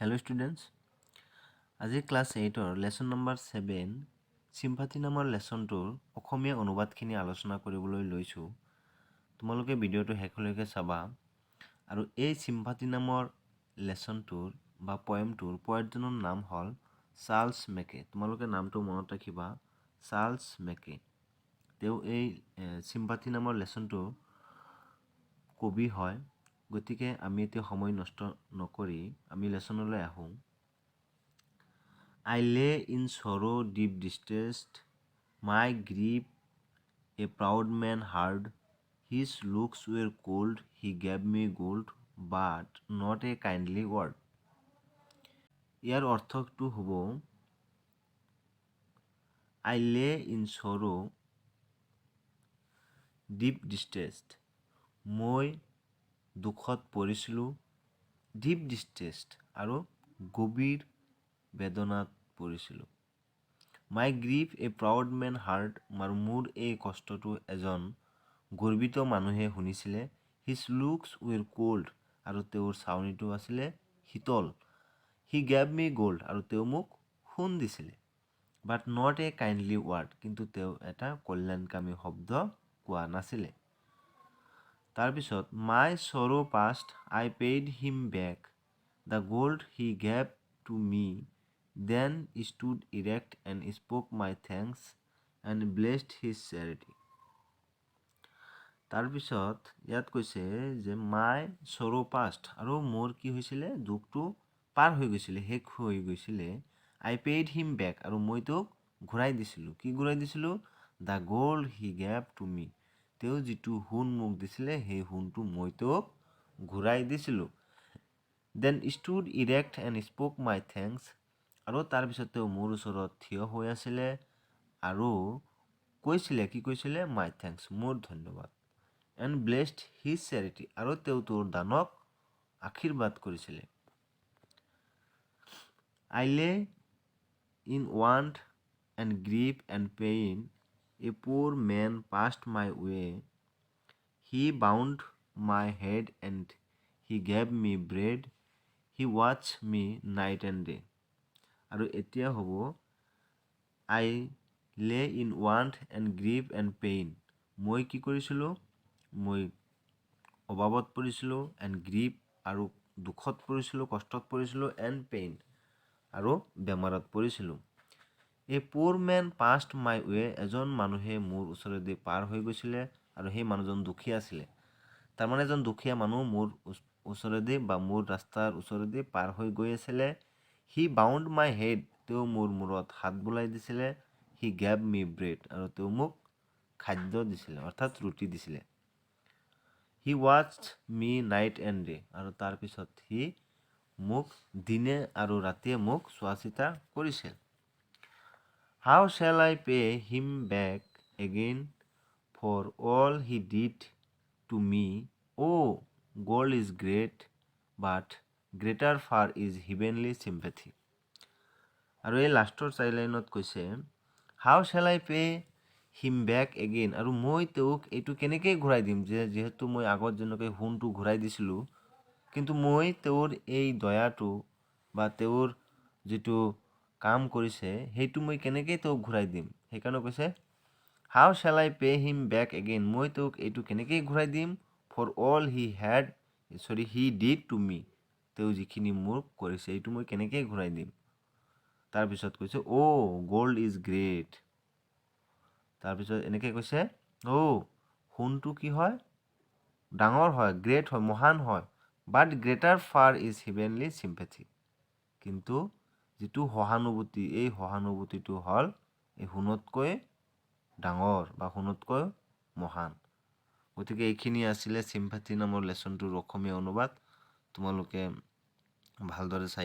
Hello students, আজি class 8ৰ lesson number 7 চিম্পাথি নামৰ লেসনটোৰ অসমীয়া অনুবাদখিনি আলোচনা কৰিবলৈ লৈছোঁ। তোমালোকে ভিডিঅ'টো শেষলৈকে চাবা আৰু এই চিম্পাথি নামৰ লেসনটোৰ বা পয়েমটোৰ পয়েটজনৰ নাম হ'ল চাৰ্লছ মেকে। তোমালোকে নামটো মনত ৰাখিবা, চাৰ্লছ মেকে। তেওঁ এই চিম্পাথি নামৰ লেসনটোৰ কবি হয়। গতিকে আমি এতিয়া সময় নষ্ট নকৰি আমি লেসনলৈ আহোঁ। I lay in sorrow deep distressed, my grief a proud man heard. His looks were cold, he gave me gold, but not a kindly word. ইয়াৰ অৰ্থটো হ'ব I lay in sorrow deep distressed. মই দুখত পৰিছিলোঁ, deep distressed আৰু গভীৰ বেদনাত পৰিছিলোঁ। My grief a proud man heard, আৰু মোৰ এই কষ্টটো এজন গৰ্বিত মানুহে শুনিছিলে। His looks were cold, আৰু তেওঁৰ চাউনিটো আছিলে শীতল। He gave me gold, আৰু তেওঁ মোক সোণ দিছিলে। But not a kindly word, কিন্তু তেওঁ এটা কল্যাণকামী শব্দ কোৱা নাছিলে। তাৰপিছত My sorrow past, I paid him back the gold he gave to me, then stood erect and spoke my thanks and blessed his charity. তাৰপিছত ইয়াত কৈছে যে My sorrow past, আৰু মোৰ কি হৈছিলে, দুখটো পাৰ হৈ গৈছিলে, শেষ হৈ গৈছিলে। I paid him back, আৰু মই তেওঁক ঘূৰাই দিছিলোঁ। কি ঘূৰাই দিছিলোঁ? The gold he gave to me. তেওঁ যিটো সোণ মোক দিছিলে সেই সোণটো মই তেওঁক ঘূৰাই দিছিলোঁ। Then stood erect and spoke my thanks, আৰু তাৰপিছত তেওঁ মোৰ ওচৰত থিয় হৈ আছিলে আৰু কৈছিলে, কি কৈছিলে? My thanks, মোৰ ধন্যবাদ। And blessed his charity, আৰু তেওঁ তোৰ দানক আশীৰ্বাদ কৰিছিলে। I lay in want and grief and pain, a poor man passed my way. He bound my head and he gave me bread. He watched me night and day. আৰু এতিয়া হ'ব I lay in want and grief and pain. মই কি কৰিছিলোঁ? মই অভাৱত পৰিছিলোঁ, and grief, আৰু দুখত পৰিছিলোঁ, কষ্টত পৰিছিলোঁ, and pain, আৰু বেমাৰত পৰিছিলোঁ। A poor man passed my way, এজন মানুহে মোৰ ওচৰেদি পাৰ হৈ গৈছিলে, আৰু সেই মানুহজন দুখীয়া আছিলে। তাৰমানে এজন দুখীয়া মানুহ মোৰ ওচৰেদি বা মোৰ ৰাস্তাৰ ওচৰেদি পাৰ হৈ গৈ আছিলে। He bound my head, তেওঁ মোৰ মূৰত হাত বুলাই দিছিলে। He gave me bread, আৰু তেওঁ মোক খাদ্য দিছিলে, অৰ্থাৎ ৰুটি দিছিলে। He watched me night and day, আৰু তাৰপিছত সি মোক দিনে আৰু ৰাতিয়ে মোক চোৱা চিতা কৰিছিল। How shall I pay him back again for all he did to me? Oh, gold is great, but greater far is heavenly sympathy. আৰু এই লাষ্টৰ চাৰি লাইনত কৈছে How shall I pay him back again, আৰু মই তেওঁক এইটো কেনেকৈ ঘূৰাই দিম, যিহেতু মই আগত যেনেকৈ সোণটো ঘূৰাই দিছিলোঁ, কিন্তু মই তেওঁৰ এই দয়াটো বা তেওঁৰ যিটো কাম কৰিছে সেইটো মই কেনেকৈ তেওঁক ঘূৰাই দিম। সেইকাৰণে কৈছে How shall I pay him back again, মই তেওঁক এইটো কেনেকৈ ঘূৰাই দিম, for all he did to me, তেওঁ যিখিনি মোক কৰিছে এইটো মই কেনেকৈ ঘূৰাই দিম। তাৰপিছত কৈছে Oh, gold is great, তাৰপিছত এনেকৈ কৈছে সোণটো কি হয়, ডাঙৰ হয়, গ্ৰেট হয়, মহান হয়, but greater far is heavenly sympathy, কিন্তু যিটো সহানুভূতি, এই সহানুভূতিটো হ'ল এই সোণতকৈ ডাঙৰ বা সোণতকৈ মহান। গতিকে এইখিনি আছিলে চিম্পাথি নামৰ লেচনটোৰ অসমীয়া অনুবাদ। তোমালোকে ভালদৰে চাই